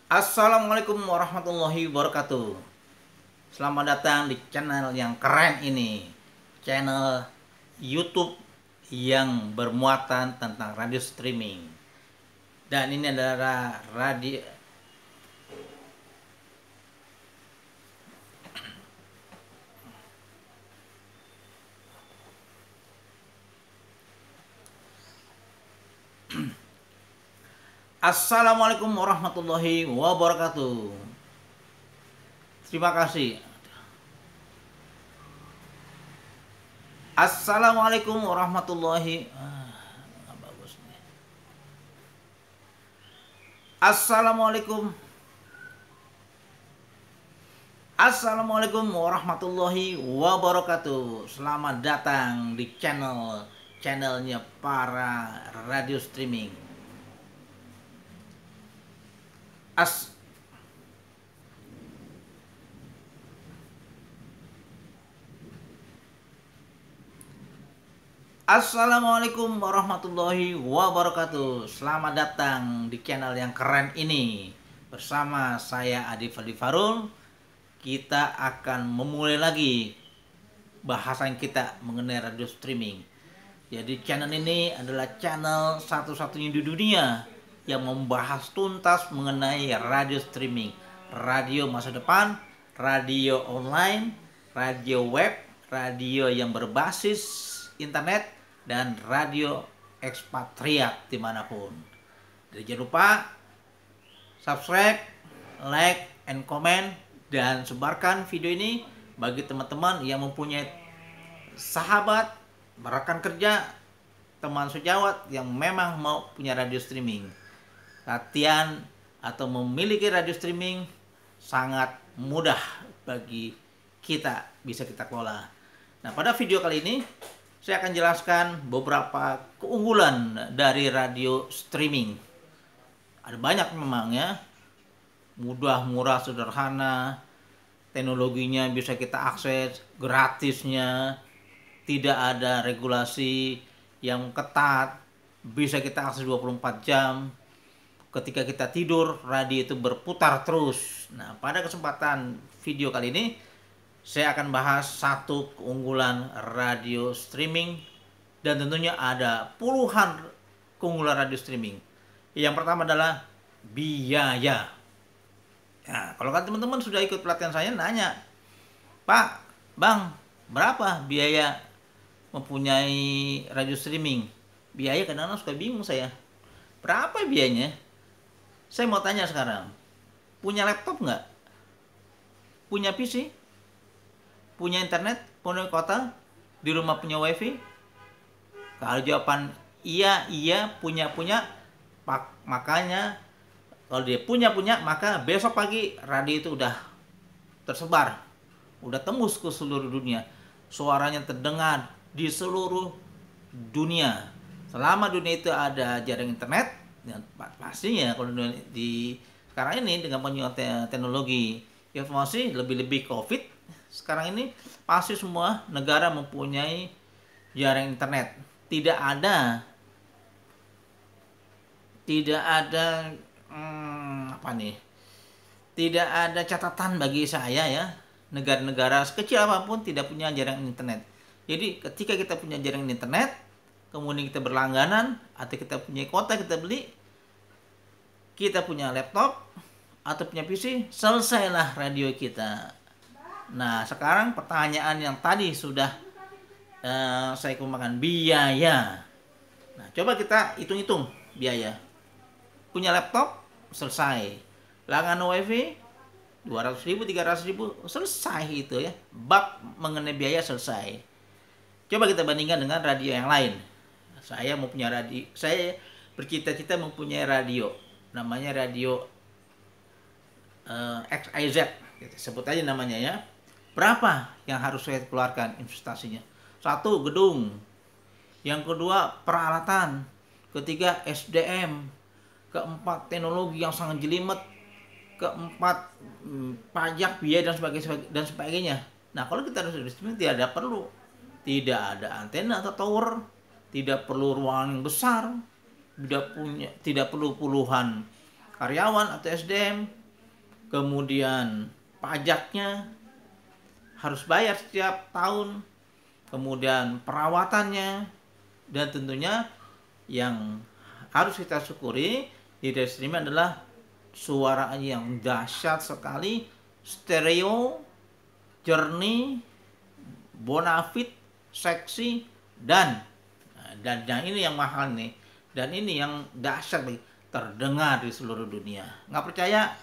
Assalamualaikum warahmatullahi wabarakatuh. Selamat datang di channel yang keren ini, channel YouTube yang bermuatan tentang radio streaming. Dan ini adalah radio. Assalamualaikum warahmatullahi wabarakatuh. Terima kasih. Assalamualaikum warahmatullahi bagus nih. Assalamualaikum. Assalamualaikum warahmatullahi wabarakatuh. Selamat datang di channelnya para radio streaming. Assalamualaikum warahmatullahi wabarakatuh. Selamat datang di channel yang keren ini. Bersama saya Adi Fadli Farul, kita akan memulai lagi bahasan kita mengenai radio streaming. Jadi channel ini adalah channel satu-satunya di dunia yang membahas tuntas mengenai radio streaming, radio masa depan, radio online, radio web, radio yang berbasis internet, dan radio ekspatriat dimanapun. Jadi jangan lupa subscribe, like, and comment, dan sebarkan video ini bagi teman-teman yang mempunyai sahabat, rekan kerja, teman sejawat yang memang mau punya radio streaming. Latihan atau memiliki radio streaming sangat mudah bagi kita, bisa kita kelola. Nah, pada video kali ini saya akan jelaskan beberapa keunggulan dari radio streaming. Ada banyak memang ya. Mudah, murah, sederhana. Teknologinya bisa kita akses, gratisnya. Tidak ada regulasi yang ketat. Bisa kita akses 24 jam. Ketika kita tidur, radio itu berputar terus. Nah, pada kesempatan video kali ini saya akan bahas satu keunggulan radio streaming, dan tentunya ada puluhan keunggulan radio streaming. Yang pertama adalah biaya. Nah, kalau kan teman-teman sudah ikut pelatihan saya nanya, Pak, Bang, berapa biaya mempunyai radio streaming? Biaya kadang-kadang suka bingung saya. Berapa biayanya? Saya mau tanya sekarang, punya laptop nggak? Punya PC? Punya internet, punya kota, di rumah punya wifi? Kalau jawaban iya, punya, makanya kalau dia punya, maka besok pagi radio itu udah tersebar, udah tembus ke seluruh dunia. Suaranya terdengar di seluruh dunia. Selama dunia itu ada jaringan internet, dan pastinya kalau di sekarang ini dengan penyelamatan teknologi informasi lebih-lebih COVID, sekarang ini pasti semua negara mempunyai jaringan internet. Tidak ada Tidak ada catatan bagi saya ya, negara-negara sekecil apapun tidak punya jaringan internet. Jadi ketika kita punya jaringan internet, kemudian kita berlangganan atau kita punya kuota, kita beli, kita punya laptop atau punya PC, selesailah radio kita. Nah, sekarang pertanyaan yang tadi sudah saya kembangkan, biaya. Nah, coba kita hitung-hitung biaya. Punya laptop, selesai. Langganan wifi 200.000, 300.000, selesai itu ya. Bab mengenai biaya selesai. Coba kita bandingkan dengan radio yang lain. Saya bercita-cita mempunyai radio. Namanya radio XIZ, gitu. Sebut aja namanya ya. Berapa yang harus saya keluarkan investasinya? Satu, gedung. Yang kedua, peralatan. Ketiga, SDM. Keempat, teknologi yang sangat jelimet. Keempat, pajak, biaya dan sebagainya. Nah, kalau kita harus streaming, tidak ada antena atau tower, tidak perlu ruangan yang besar, tidak perlu puluhan karyawan atau SDM, kemudian pajaknya harus bayar setiap tahun, kemudian perawatannya, dan tentunya yang harus kita syukuri di radio streaming adalah suara yang dahsyat sekali, stereo, jernih, bonafit, seksi, dan yang ini yang mahal nih, dan ini yang dahsyat nih, terdengar di seluruh dunia. Nggak percaya?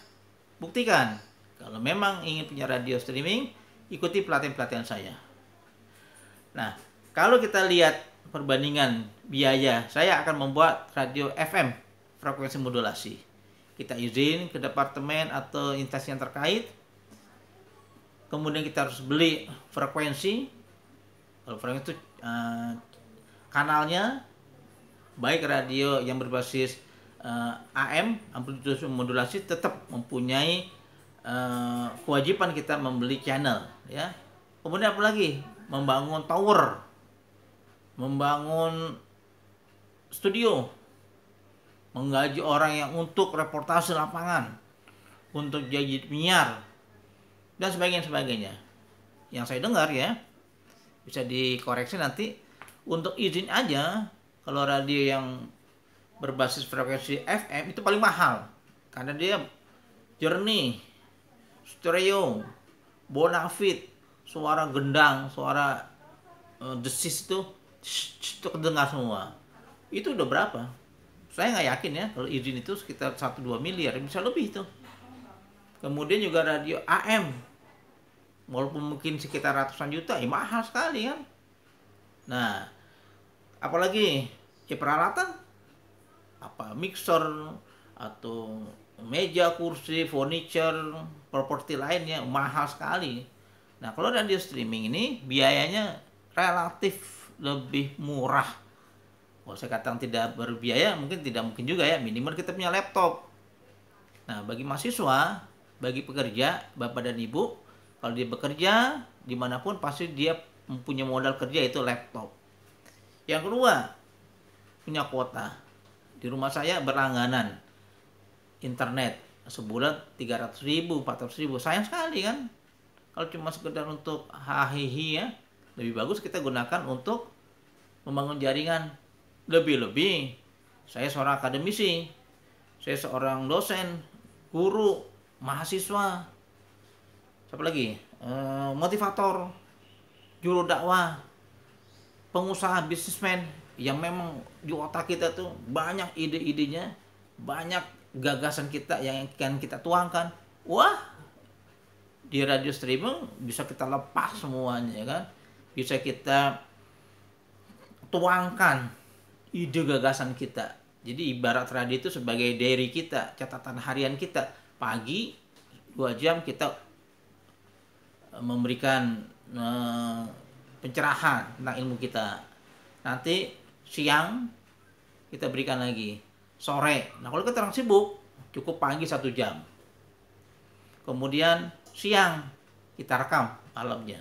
Buktikan. Kalau memang ingin punya radio streaming, ikuti pelatihan-pelatihan saya. Nah, kalau kita lihat perbandingan biaya, saya akan membuat radio FM, frekuensi modulasi. Kita izin ke departemen atau instansi yang terkait, kemudian kita harus beli frekuensi. Kalau frekuensi itu kanalnya, baik radio yang berbasis AM, amplitude modulasi, tetap mempunyai kewajiban kita membeli channel, ya. Kemudian apa lagi? Membangun tower, membangun studio, menggaji orang yang untuk reportase lapangan, untuk jadi penyiar, dan sebagainya. Yang saya dengar, ya, bisa dikoreksi nanti, untuk izin aja kalau radio yang berbasis frekuensi FM itu paling mahal karena dia jernih, stereo, bonafit, suara gendang, suara desis itu kedengar semua. Itu udah berapa? Saya nggak yakin ya, kalau izin itu sekitar 1-2 miliar, bisa lebih tuh. Kemudian juga radio AM, walaupun mungkin sekitar ratusan juta, ya mahal sekali kan. Nah, apalagi ya peralatan, apa mixer atau meja, kursi, furniture, properti lainnya mahal sekali. Nah, kalau radio streaming ini biayanya relatif lebih murah. Kalau saya katakan tidak berbiaya, mungkin tidak mungkin juga ya, minimal kita punya laptop. Nah, bagi mahasiswa, bagi pekerja, bapak dan ibu, kalau dia bekerja dimanapun pasti dia mempunyai modal kerja, itu laptop. Yang kedua, punya kuota. Di rumah saya berlangganan internet sebulan 300.000, 400.000. Sayang sekali kan, kalau cuma sekedar untuk hahihi ya. Lebih bagus kita gunakan untuk membangun jaringan. Lebih-lebih saya seorang akademisi, saya seorang dosen, guru, mahasiswa, siapa lagi, motivator, juru dakwah, pengusaha, bisnismen, yang memang di otak kita tuh banyak ide-idenya, banyak gagasan kita yang akan kita tuangkan. Wah, di radio streaming bisa kita lepas semuanya, ya kan? Bisa kita tuangkan ide gagasan kita. Jadi ibarat radio itu sebagai diary kita, catatan harian kita. Pagi 2 jam kita memberikan pencerahan tentang ilmu kita. Nanti siang kita berikan lagi, sore. Nah, kalau kita orang sibuk, cukup pagi 1 jam. Kemudian siang kita rekam malamnya.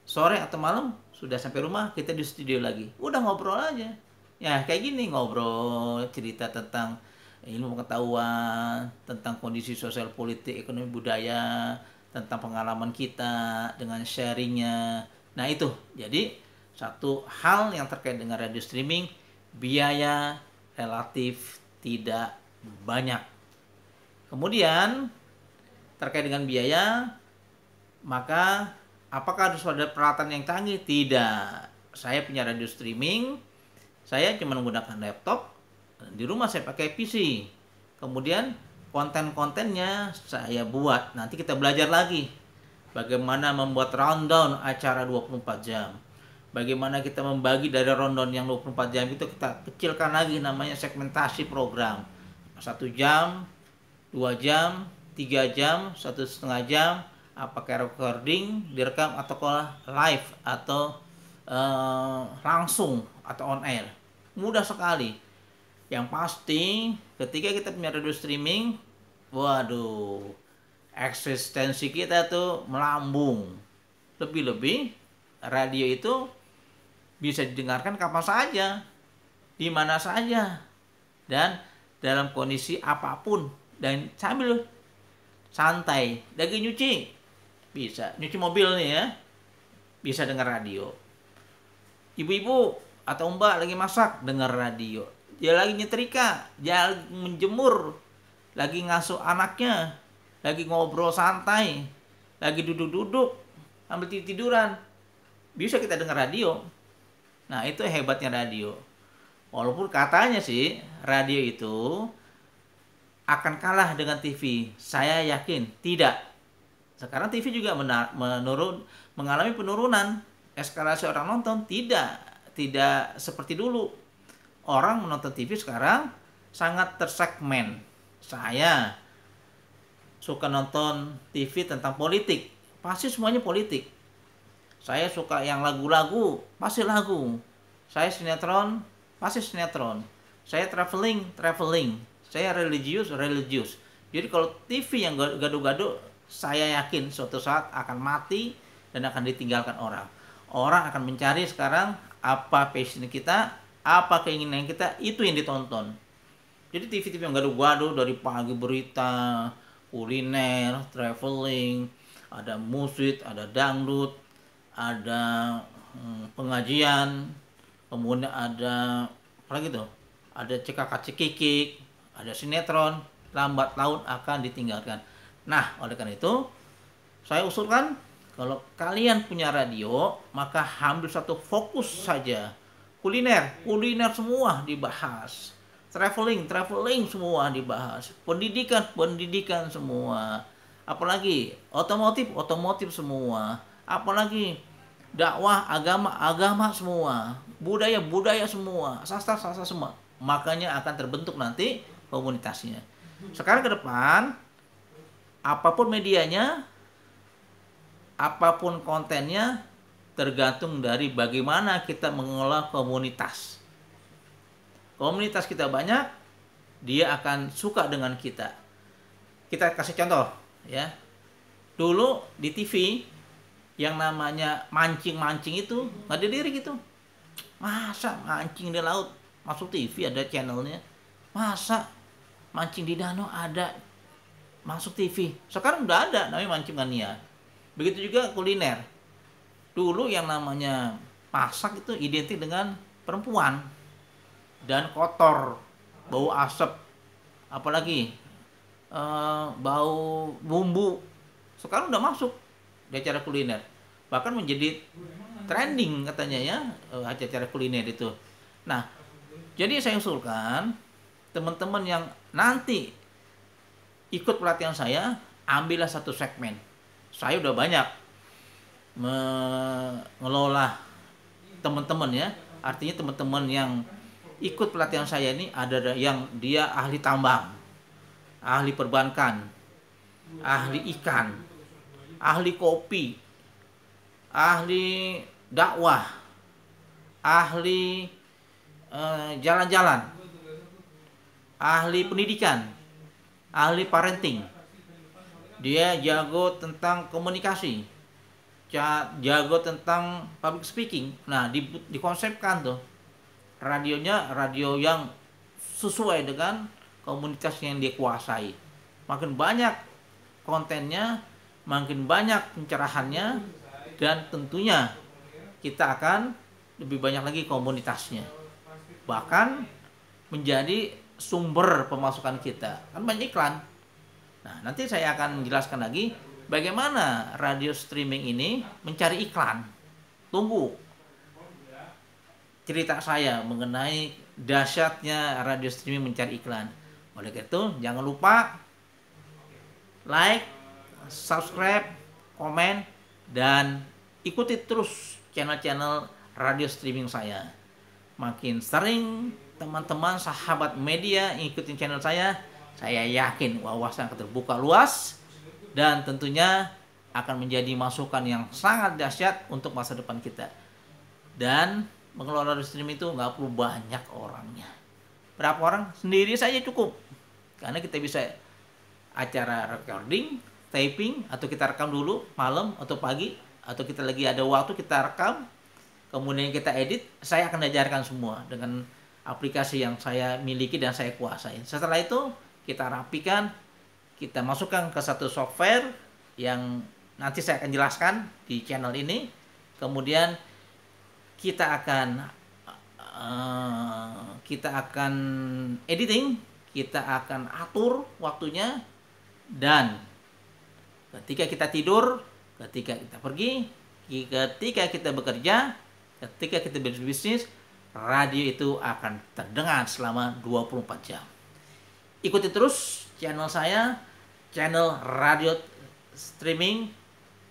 Sore atau malam sudah sampai rumah, kita di studio lagi. Udah ngobrol aja. Ya, kayak gini, ngobrol, cerita tentang ilmu pengetahuan, tentang kondisi sosial, politik, ekonomi, budaya, tentang pengalaman kita dengan sharingnya. Nah, itu. Jadi satu hal yang terkait dengan radio streaming, biaya relatif tidak banyak. Kemudian terkait dengan biaya, maka apakah harus ada peralatan yang canggih? Tidak. Saya punya radio streaming, saya cuma menggunakan laptop, di rumah saya pakai PC. Kemudian konten-kontennya saya buat. Nanti kita belajar lagi bagaimana membuat rundown acara 24 jam. Bagaimana kita membagi dari rundown yang 24 jam itu, kita kecilkan lagi, namanya segmentasi program. 1 jam, 2 jam, 3 jam, 1,5 jam, apakah recording, direkam, atau live, atau langsung, atau on air. Mudah sekali. Yang pasti ketika kita punya radio streaming, waduh, eksistensi kita tuh melambung. Lebih-lebih radio itu bisa didengarkan kapan saja, di mana saja, dan dalam kondisi apapun, dan sambil santai, lagi nyuci, bisa. Nyuci mobil nih ya, bisa dengar radio. Ibu-ibu atau mbak lagi masak, dengar radio. Dia lagi nyetrika, dia lagi menjemur, lagi ngasuh anaknya, lagi ngobrol santai, lagi duduk-duduk, ambil tiduran, bisa kita dengar radio. Nah, itu hebatnya radio. Walaupun katanya sih, radio itu akan kalah dengan TV. Saya yakin tidak. Sekarang TV juga mengalami penurunan. Eskalasi orang nonton tidak seperti dulu. Orang menonton TV sekarang sangat tersegmen. Saya suka nonton TV tentang politik, pasti semuanya politik. Saya suka yang lagu-lagu, pasti lagu. Saya sinetron, pasti sinetron. Saya traveling. Saya religius. Jadi kalau TV yang gaduh-gaduh, saya yakin suatu saat akan mati dan akan ditinggalkan orang. Orang akan mencari sekarang apa passion kita, apa keinginan kita, itu yang ditonton. Jadi TV-TV yang gaduh-gaduh dari pagi, berita, kuliner, traveling, ada musik, ada dangdut, ada pengajian, kemudian ada apa lagi tuh? Ada cekak-cekikik, ada sinetron, lambat laun akan ditinggalkan. Nah, oleh karena itu saya usulkan kalau kalian punya radio, maka ambil satu fokus saja. Kuliner semua dibahas. Traveling semua dibahas. Pendidikan semua. Apalagi otomotif semua. Apalagi dakwah, agama semua. Budaya semua. Sastra semua. Makanya akan terbentuk nanti komunitasnya. Sekarang ke depan, apapun medianya, apapun kontennya, tergantung dari bagaimana kita mengelola komunitas. Komunitas kita banyak, dia akan suka dengan kita. Kita kasih contoh ya. Dulu di TV yang namanya mancing itu nggak dilirik gitu. Masa mancing di laut masuk TV ada channelnya? Masa mancing di danau ada masuk TV? Sekarang udah ada namanya Mancing Mania. Begitu juga kuliner. Dulu yang namanya masak itu identik dengan perempuan dan kotor, bau asap, apalagi bau bumbu. Sekarang udah masuk di acara kuliner, bahkan menjadi trending katanya ya acara kuliner itu. Nah, jadi saya usulkan teman-teman yang nanti ikut pelatihan saya, ambillah satu segmen. Saya udah banyak mengelola teman-teman ya, artinya teman-teman yang ikut pelatihan saya ini ada yang dia ahli tambang, ahli perbankan, ahli ikan, ahli kopi, ahli dakwah, ahli jalan-jalan, ahli pendidikan, ahli parenting. Dia jago tentang komunikasi, jago tentang public speaking. Nah, dikonsepkan tuh radionya radio yang sesuai dengan komunitas yang dia kuasai. Makin banyak kontennya, makin banyak pencerahannya, dan tentunya kita akan lebih banyak lagi komunitasnya. Bahkan menjadi sumber pemasukan kita. Kan banyak iklan. Nah, nanti saya akan menjelaskan lagi bagaimana radio streaming ini mencari iklan. Tunggu cerita saya mengenai dahsyatnya radio streaming mencari iklan. Oleh karena itu, jangan lupa like, subscribe, komen, dan ikuti terus channel-channel radio streaming saya. Makin sering teman-teman sahabat media ikutin channel saya yakin wawasan akan terbuka luas dan tentunya akan menjadi masukan yang sangat dahsyat untuk masa depan kita. Dan mengelola radio streaming itu nggak perlu banyak orangnya. Berapa orang? Sendiri saja cukup. Karena kita bisa acara recording, taping, atau kita rekam dulu malam atau pagi, atau kita lagi ada waktu kita rekam, kemudian kita edit. Saya akan ajarkan semua dengan aplikasi yang saya miliki dan saya kuasai. Setelah itu kita rapikan, kita masukkan ke satu software yang nanti saya akan jelaskan di channel ini. Kemudian kita akan editing, kita akan atur waktunya, dan ketika kita tidur, ketika kita pergi, ketika kita bekerja, ketika kita berbisnis, radio itu akan terdengar selama 24 jam. Ikuti terus channel saya, channel radio streaming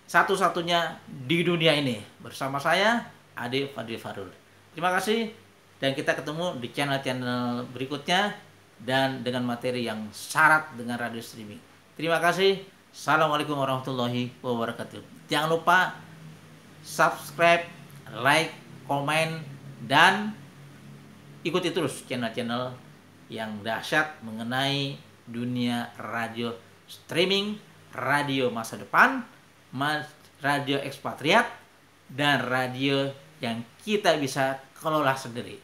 satu-satunya di dunia ini. Bersama saya, Ade Fadli Farul. Terima kasih, dan kita ketemu di channel-channel berikutnya dan dengan materi yang syarat dengan radio streaming. Terima kasih. Assalamualaikum warahmatullahi wabarakatuh. Jangan lupa subscribe, like, komen, dan ikuti terus channel-channel yang dahsyat mengenai dunia radio streaming, radio masa depan, radio ekspatriat, dan radio yang kita bisa kelola sendiri.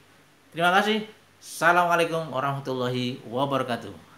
Terima kasih. Assalamualaikum warahmatullahi wabarakatuh.